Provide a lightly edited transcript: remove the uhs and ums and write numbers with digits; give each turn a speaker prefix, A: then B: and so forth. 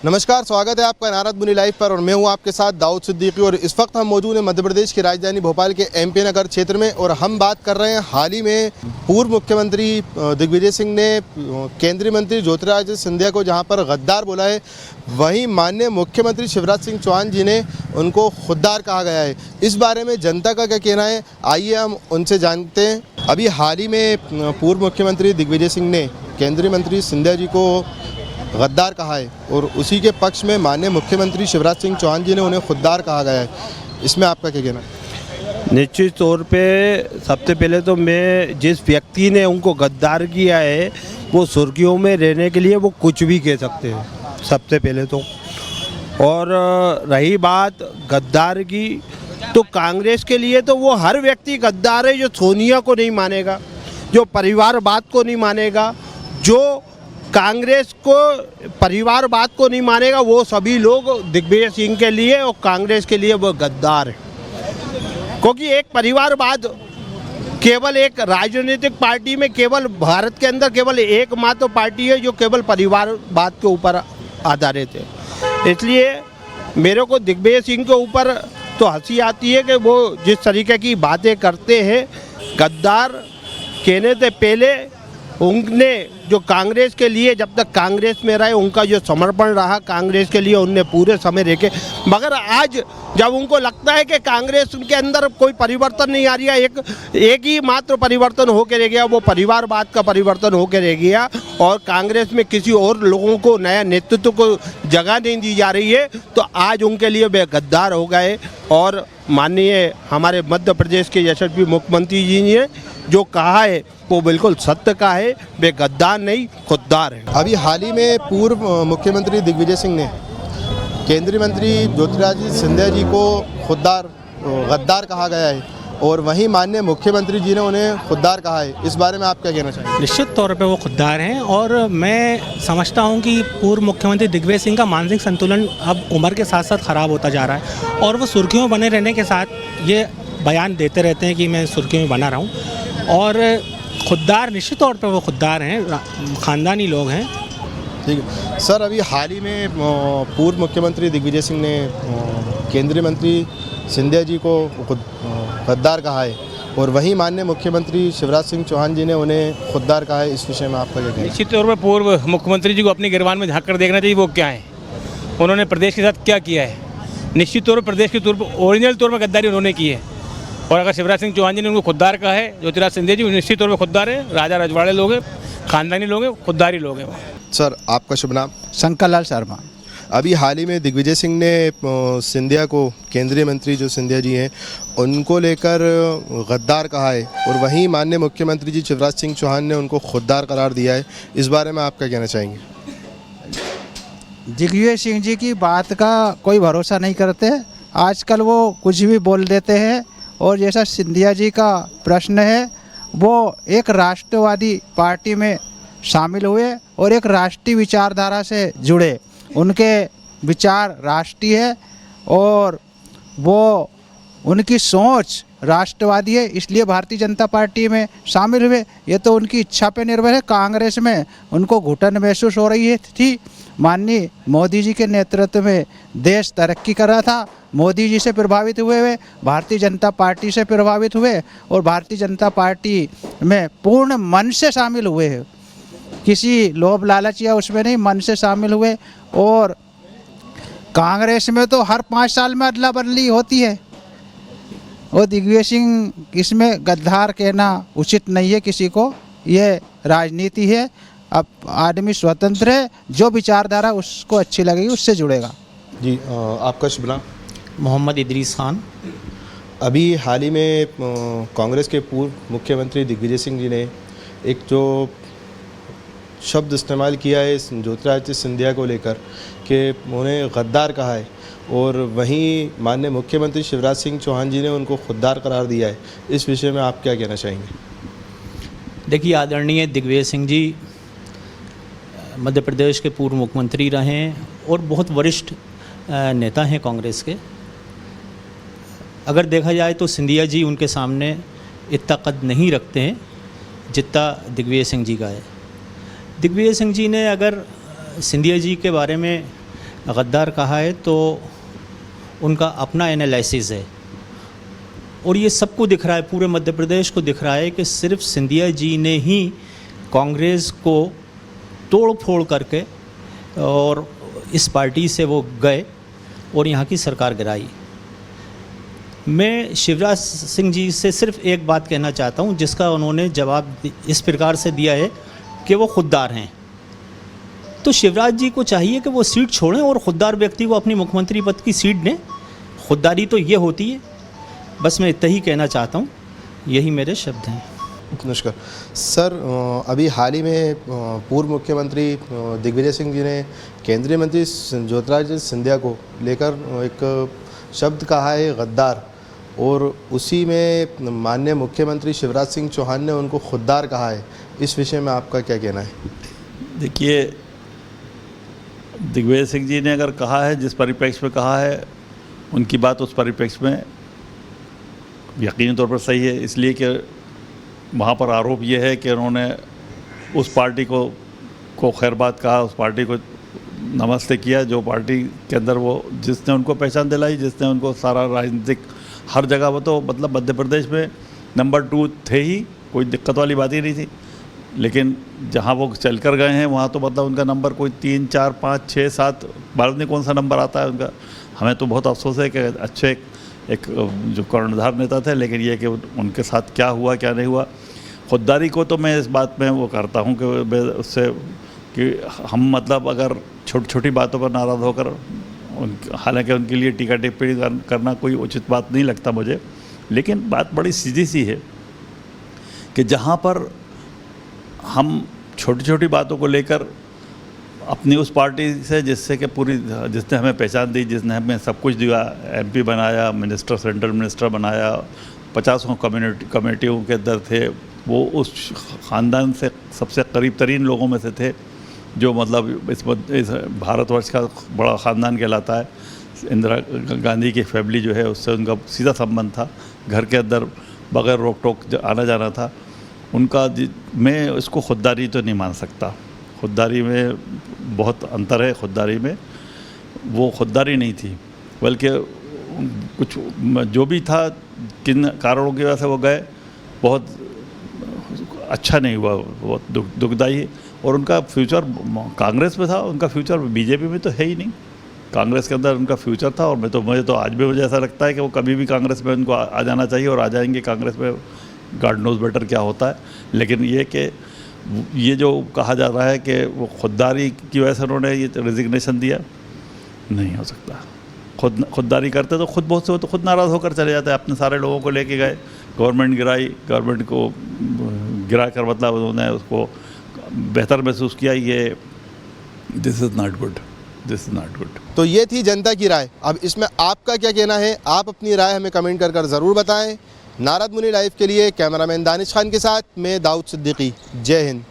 A: नमस्कार, स्वागत है आपका नारद मुनि लाइव पर और मैं हूं आपके साथ दाऊद सिद्दीकी। और इस वक्त हम मौजूद हैं मध्य प्रदेश की राजधानी भोपाल के MP नगर क्षेत्र में और हम बात कर रहे हैं हाल ही में पूर्व मुख्यमंत्री दिग्विजय सिंह ने केंद्रीय मंत्री ज्योतिरादित्य सिंधिया को जहां पर गद्दार बोला है, वहीं माननीय मुख्यमंत्री शिवराज सिंह चौहान जी ने उनको खुद्दार कहा गया है। इस बारे में जनता का क्या कहना है, आइए हम उनसे जानते हैं। अभी हाल ही में पूर्व मुख्यमंत्री दिग्विजय सिंह ने केंद्रीय मंत्री सिंधिया जी को गद्दार कहा है और उसी के पक्ष में माननीय मुख्यमंत्री शिवराज सिंह चौहान जी ने उन्हें खुद्दार कहा गया है। इसमें आपका क्या कहना है?
B: निश्चित तौर पे सबसे पहले तो मैं जिस व्यक्ति ने उनको गद्दार किया है वो सुर्खियों में रहने के लिए वो कुछ भी कह सकते हैं, सबसे पहले तो। और रही बात गद्दार की, तो कांग्रेस के लिए तो वो हर व्यक्ति गद्दार है जो सोनिया को नहीं मानेगा, जो परिवारवाद को नहीं मानेगा, जो कांग्रेस को परिवारवाद को नहीं मानेगा, वो सभी लोग दिग्विजय सिंह के लिए और कांग्रेस के लिए वो गद्दार है। क्योंकि एक परिवारवाद केवल एक राजनीतिक पार्टी में, केवल भारत के अंदर केवल एकमात्र पार्टी है जो केवल परिवारवाद के ऊपर आधारित है। इसलिए मेरे को दिग्विजय सिंह के ऊपर तो हंसी आती है कि वो जिस तरीके की बातें करते हैं, गद्दार कहने से पहले उनने जो कांग्रेस के लिए जब तक कांग्रेस में रहे उनका जो समर्पण रहा कांग्रेस के लिए, उनने पूरे समय रेखे। मगर आज जब उनको लगता है कि कांग्रेस उनके अंदर कोई परिवर्तन नहीं आ रही है, एक ही मात्र परिवर्तन होकर रह गया, वो परिवारवाद का परिवर्तन होकर रह गया और कांग्रेस में किसी और लोगों को नया नेतृत्व को जगह नहीं दी जा रही है, तो आज उनके लिए वे गद्दार हो गए। और माननीय हमारे मध्य प्रदेश के यशस्वी मुख्यमंत्री जी ने जो कहा है वो बिल्कुल सत्य का है, वे गद्दार नहीं खुद्दार है।
A: अभी हाल ही में पूर्व मुख्यमंत्री दिग्विजय सिंह ने केंद्रीय मंत्री ज्योतिरादित्य सिंधिया जी को गद्दार कहा गया है और वहीं माननीय मुख्यमंत्री जी ने उन्हें खुद्दार कहा है। इस बारे में आप क्या कहना चाहेंगे?
C: निश्चित तौर पे वो खुद्दार हैं और मैं समझता हूँ कि पूर्व मुख्यमंत्री दिग्विजय सिंह का मानसिक संतुलन अब उम्र के साथ साथ ख़राब होता जा रहा है और वो सुर्खियों में बने रहने के साथ ये बयान देते रहते हैं कि मैं सुर्खियों में बना रहा हूँ। और खुद्दार निश्चित तौर पे वो खुद्दार हैं, ख़ानदानी लोग हैं।
A: ठीक है सर, अभी हाल ही में पूर्व मुख्यमंत्री दिग्विजय सिंह ने केंद्रीय मंत्री सिंधिया जी को गद्दार कहा है और वहीं माननीय मुख्यमंत्री शिवराज सिंह चौहान जी ने उन्हें खुद्दार कहा है। इस विषय में आपका क्या कहना है?
D: निश्चित तौर पर पूर्व मुख्यमंत्री जी को अपनी गिरबान में झांक कर देखना चाहिए वो क्या है, उन्होंने प्रदेश के साथ क्या किया है। निश्चित तौर पर प्रदेश के तौर पर ओरिजिनल तौर पर गद्दारी उन्होंने की है। और अगर शिवराज सिंह चौहान जी ने उनको खुद्दार कहा है, ज्योतिरादित्य सिंधिया जी निश्चित तौर पर खुद्दार है, राजा रजवाड़े लोग हैं, खानदानी लोग हैं, खुद्दारी लोग हैं।
A: सर आपका शुभ नाम?
E: शंकर लाल शर्मा।
A: अभी हाल ही में दिग्विजय सिंह ने सिंधिया को, केंद्रीय मंत्री जो सिंधिया जी हैं, उनको लेकर गद्दार कहा है और वहीं माननीय मुख्यमंत्री जी शिवराज सिंह चौहान ने उनको खुद्दार करार दिया है। इस बारे में आप क्या कहना चाहेंगे?
E: दिग्विजय सिंह जी की बात का कोई भरोसा नहीं करते, आजकल वो कुछ भी बोल देते हैं। और जैसा सिंधिया जी का प्रश्न है, वो एक राष्ट्रवादी पार्टी में शामिल हुए और एक राष्ट्रीय विचारधारा से जुड़े, उनके विचार राष्ट्रीय है और वो उनकी सोच राष्ट्रवादी है, इसलिए भारतीय जनता पार्टी में शामिल हुए। ये तो उनकी इच्छा पे निर्भर है। कांग्रेस में उनको घुटन महसूस हो रही थी। माननीय मोदी जी के नेतृत्व में देश तरक्की कर रहा था, मोदी जी से प्रभावित हुए भारतीय जनता पार्टी से प्रभावित हुए और भारतीय जनता पार्टी में पूर्ण मन से शामिल हुए हैं, किसी लोभ लालच या उसमें नहीं, मन से शामिल हुए। और कांग्रेस में तो हर 5 साल में अदला बदली होती है और दिग्विजय सिंह इसमें गद्दार कहना उचित नहीं है किसी को, ये राजनीति है। अब आदमी स्वतंत्र है, जो विचारधारा उसको अच्छी लगेगी उससे जुड़ेगा।
A: जी आपका शुभ नाम?
F: मोहम्मद इदरीस खान।
A: अभी हाल ही में कांग्रेस के पूर्व मुख्यमंत्री दिग्विजय सिंह जी ने एक जो शब्द इस्तेमाल किया है ज्योतिरादित्य सिंधिया को लेकर कि उन्हें गद्दार कहा है और वहीं माननीय मुख्यमंत्री शिवराज सिंह चौहान जी ने उनको खुद्दार करार दिया है। इस विषय में आप क्या कहना चाहेंगे?
F: देखिए, आदरणीय दिग्विजय सिंह जी मध्य प्रदेश के पूर्व मुख्यमंत्री रहे हैं और बहुत वरिष्ठ नेता हैं कांग्रेस के। अगर देखा जाए तो सिंधिया जी उनके सामने इतना कद नहीं रखते हैं जितना दिग्विजय सिंह जी का है। दिग्विजय सिंह जी ने अगर सिंधिया जी के बारे में गद्दार कहा है तो उनका अपना एनालिसिस है, और ये सबको दिख रहा है, पूरे मध्य प्रदेश को दिख रहा है कि सिर्फ सिंधिया जी ने ही कांग्रेस को तोड़ फोड़ करके और इस पार्टी से वो गए और यहाँ की सरकार गिराई। मैं शिवराज सिंह जी से सिर्फ एक बात कहना चाहता हूँ, जिसका उन्होंने जवाब इस प्रकार से दिया है कि वो खुददार हैं। तो शिवराज जी को चाहिए कि वो सीट छोड़ें और खुददार व्यक्ति को अपनी मुख्यमंत्री पद की सीट दें। खुददारी तो ये होती है। बस मैं इतना ही कहना चाहता हूँ, यही मेरे शब्द हैं।
A: नमस्कार सर, अभी हाल ही में पूर्व मुख्यमंत्री दिग्विजय सिंह जी ने केंद्रीय मंत्री ज्योतिरादित्य सिंधिया को लेकर एक शब्द कहा है गद्दार, और उसी में माननीय मुख्यमंत्री शिवराज सिंह चौहान ने उनको खुददार कहा है। इस विषय में आपका क्या कहना है?
G: देखिए, दिग्विजय सिंह जी ने अगर कहा है, जिस परिप्रेक्ष्य में कहा है, उनकी बात उस परिप्रेक्ष्य में यकीनी तौर पर सही है, इसलिए कि वहाँ पर आरोप ये है कि उन्होंने उस पार्टी को खैरबाद कहा, उस पार्टी को नमस्ते किया, जो पार्टी के अंदर वो जिसने उनको पहचान दिलाई, जिसने उनको सारा राजनीतिक हर जगह, वो तो मतलब मध्य प्रदेश में नंबर 2 थे ही, कोई दिक्कत वाली बात ही नहीं थी। लेकिन जहाँ वो चल कर गए हैं वहाँ तो मतलब उनका नंबर कोई 3, 4, 5, 6, 7 मालूम नहीं कौन सा नंबर आता है उनका। हमें तो बहुत अफसोस है कि अच्छे एक जो कर्णधार नेता थे, लेकिन ये कि उनके साथ क्या हुआ क्या नहीं हुआ। खुददारी को तो मैं इस बात में वो करता हूँ कि उससे कि हम मतलब अगर छोटी छोटी बातों पर नाराज़ होकर हालांकि उनके लिए टीका टिप्पणी करना कोई उचित बात नहीं लगता मुझे, लेकिन बात बड़ी सीधी सी है कि जहाँ पर हम छोटी छोटी बातों को लेकर अपनी उस पार्टी से जिससे कि जिसने हमें पहचान दी, जिसने हमें सब कुछ दिया, MP बनाया, मिनिस्टर, सेंट्रल मिनिस्टर बनाया, 50 कमेटियों के अंदर थे, वो उस ख़ानदान से सबसे करीब तरीन लोगों में से थे, जो मतलब इस भारतवर्ष का बड़ा ख़ानदान कहलाता है। इंदिरा गांधी की फैमिली जो है उससे उनका सीधा संबंध था, घर के अंदर बगैर रोक टोक आना जाना था उनका। मैं इसको खुददारी तो नहीं मान सकता। खुददारी में बहुत अंतर है। खुददारी में वो खुददारी नहीं थी, बल्कि कुछ जो भी था, किन कारणों की वजह से वो गए, बहुत अच्छा नहीं हुआ, बहुत दुखदाई। और उनका फ्यूचर कांग्रेस में था, उनका फ्यूचर बीजेपी में तो है ही नहीं। कांग्रेस के अंदर उनका फ्यूचर था, और मुझे तो आज भी मुझे ऐसा लगता है कि वो कभी भी कांग्रेस में उनको आ जाना चाहिए, और आ जाएंगे कांग्रेस में। गॉड नोज बेटर क्या होता है। लेकिन ये जो कहा जा रहा है कि वो खुददारी की वजह से उन्होंने ये रेजिग्नेशन दिया, नहीं हो सकता। खुददारी करते तो खुद बहुत से तो खुद नाराज़ होकर चले जाते हैं। अपने सारे लोगों को लेके गए, गवर्नमेंट गिराई, गवर्नमेंट को गिरा कर मतलब उन्होंने उसको बेहतर महसूस किया। ये this is not good, this is not good.
A: तो ये थी जनता की राय। अब इसमें आपका क्या कहना है? आप अपनी राय हमें कमेंट कर ज़रूर बताएं। नारद मुनि लाइव के लिए कैमरामैन दानिश खान के साथ मैं दाऊद सिद्दीकी। जय हिंद।